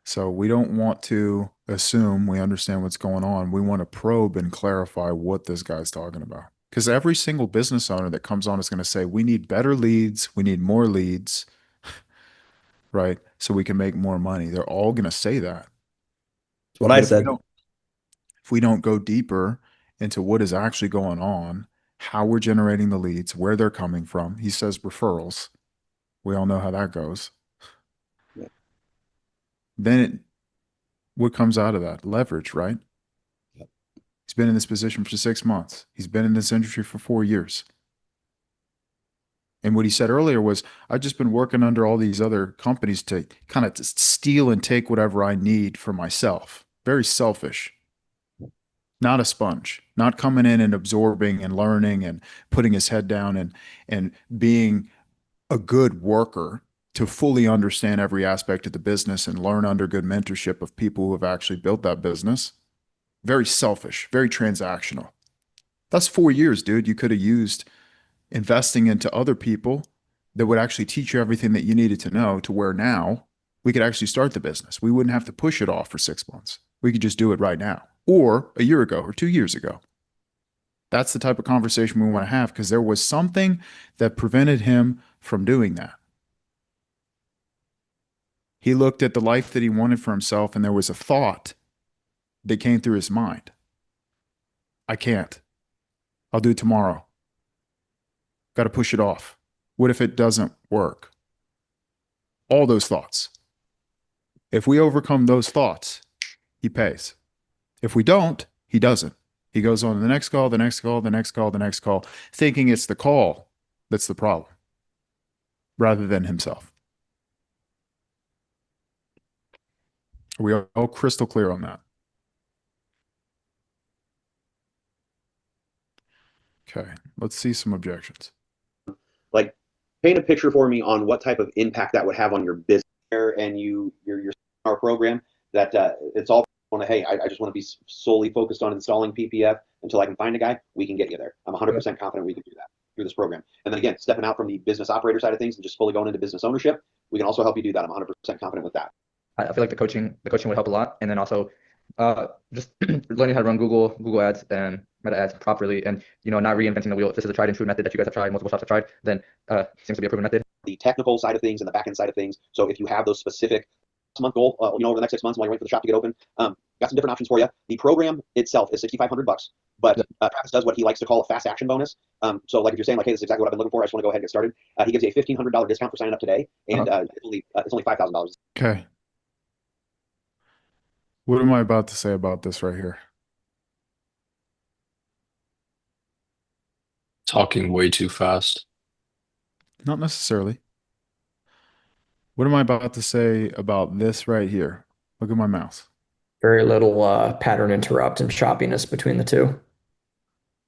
So we don't want to assume we understand what's going on. We want to probe and clarify what this guy's talking about. Because every single business owner that comes on is going to say, we need better leads. We need more leads, right? So we can make more money. They're all going to say that. That's what I But said. if we don't go deeper into what is actually going on, how we're generating the leads, where they're coming from. He says referrals. We all know how that goes. Yeah. Then what comes out of that? Leverage, right? Yep. He's been in this position for 6 months. He's been in this industry for 4 years. And what he said earlier was, I've just been working under all these other companies to kind of steal and take whatever I need for myself. Very selfish. Not a sponge, not coming in and absorbing and learning and putting his head down and being a good worker to fully understand every aspect of the business and learn under good mentorship of people who have actually built that business. Very selfish, very transactional. That's 4 years, dude. You could have used investing into other people that would actually teach you everything that you needed to know to where now we could actually start the business. We wouldn't have to push it off for 6 months. We could just do it right now or a year ago or 2 years ago. That's the type of conversation we want to have because there was something that prevented him from doing that. He looked at the life that he wanted for himself and there was a thought that came through his mind. I can't. I'll do it tomorrow. Got to push it off. What if it doesn't work? All those thoughts. If we overcome those thoughts, he pays. If we don't, he doesn't. He goes on to the next call, the next call, the next call, the next call, thinking it's the call that's the problem rather than himself. Are we all crystal clear on that? Okay, let's see some objections. Like, paint a picture for me on what type of impact that would have on your business. And your our program that it's all on a, hey, I just want to be solely focused on installing PPF until I can find a guy. We can get you there. I'm 100% confident we can do that through this program. And then again, stepping out from the business operator side of things and just fully going into business ownership, we can also help you do that. I'm 100% confident with that. I feel like the coaching would help a lot, and then also just learning how to run Google Ads and Meta Ads properly, and not reinventing the wheel. If this is a tried and true method that you guys have tried, multiple shops have tried, then seems to be a proven method. The technical side of things and the back end side of things. So if you have those specific month goal, over the next 6 months while you're waiting for the shop to get open, got some different options for you. The program itself is $6,500, but Travis does what he likes to call a fast action bonus. So like if you're saying like, hey, this is exactly what I've been looking for, I just want to go ahead and get started. He gives you a $1,500 discount for signing up today, and it's only $5,000. Okay. What am I about to say about this right here? Talking way too fast. Not necessarily. What am I about to say about this right here? Look at my mouse. Very little pattern interrupt and choppiness between the two.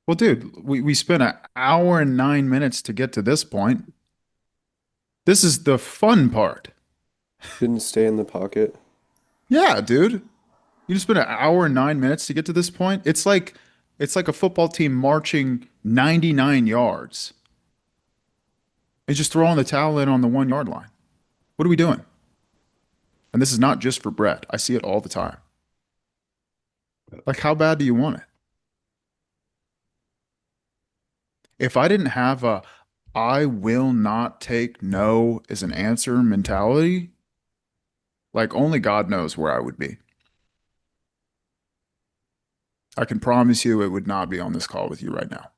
Well, dude, we spent an hour and 9 minutes to get to this point. This is the fun part. Didn't stay in the pocket. Yeah, dude. You just spent an hour and 9 minutes to get to this point. It's like a football team marching 99 yards and just throwing the towel in on the 1 yard line. What are we doing? And this is not just for Brett. I see it all the time. Like, how bad do you want it? If I didn't have a I will not take no as an answer mentality, like only God knows where I would be. I can promise you it would not be on this call with you right now.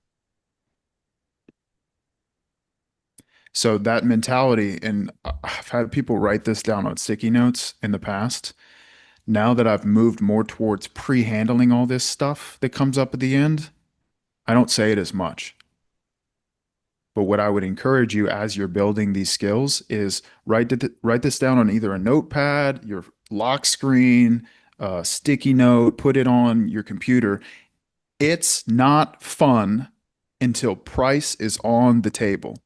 So that mentality, and I've had people write this down on sticky notes in the past. Now that I've moved more towards pre-handling all this stuff that comes up at the end, I don't say it as much. But what I would encourage you as you're building these skills is write this down on either a notepad, your lock screen, sticky note, put it on your computer. It's not fun until price is on the table.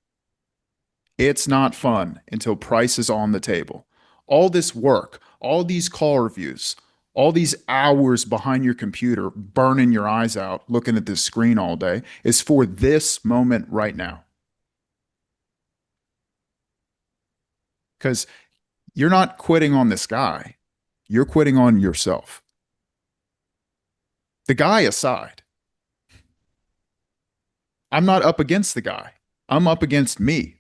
It's not fun until price is on the table. All this work, all these call reviews, all these hours behind your computer, burning your eyes out, looking at this screen all day, is for this moment right now. Because you're not quitting on this guy. You're quitting on yourself. The guy aside, I'm not up against the guy. I'm up against me.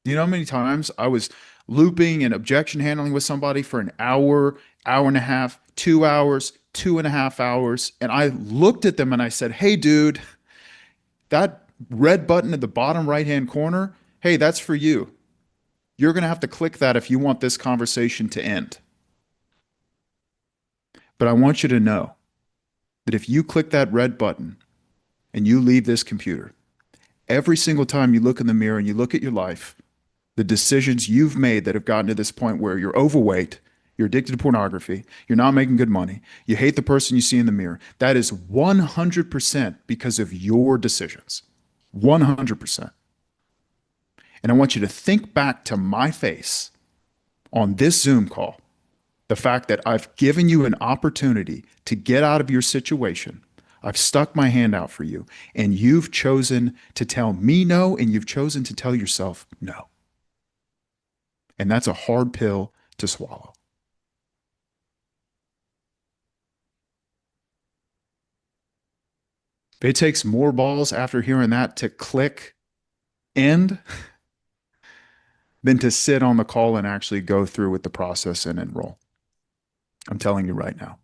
You know how many times I was looping and objection handling with somebody for an hour, hour and a half, 2 hours, 2.5 hours, and I looked at them and I said, hey, dude, that red button at the bottom right-hand corner, hey, that's for you. You're going to have to click that if you want this conversation to end. But I want you to know that if you click that red button and you leave this computer, every single time you look in the mirror and you look at your life, the decisions you've made that have gotten to this point where you're overweight, you're addicted to pornography, you're not making good money, you hate the person you see in the mirror, that is 100% because of your decisions. 100%. And I want you to think back to my face on this Zoom call, the fact that I've given you an opportunity to get out of your situation. I've stuck my hand out for you, and you've chosen to tell me no, and you've chosen to tell yourself no. And that's a hard pill to swallow. It takes more balls after hearing that to click end than to sit on the call and actually go through with the process and enroll. I'm telling you right now.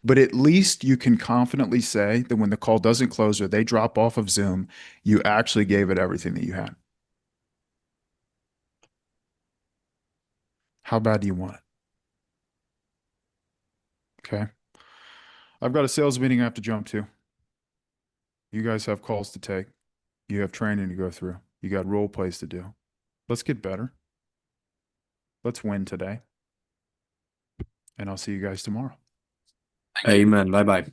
But at least you can confidently say that when the call doesn't close or they drop off of Zoom, you actually gave it everything that you had. How bad do you want it? Okay. I've got a sales meeting I have to jump to. You guys have calls to take. You have training to go through. You got role plays to do. Let's get better. Let's win today. And I'll see you guys tomorrow. Amen. Bye bye.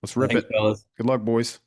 Let's rip Thanks, it. fellas. Good luck, boys.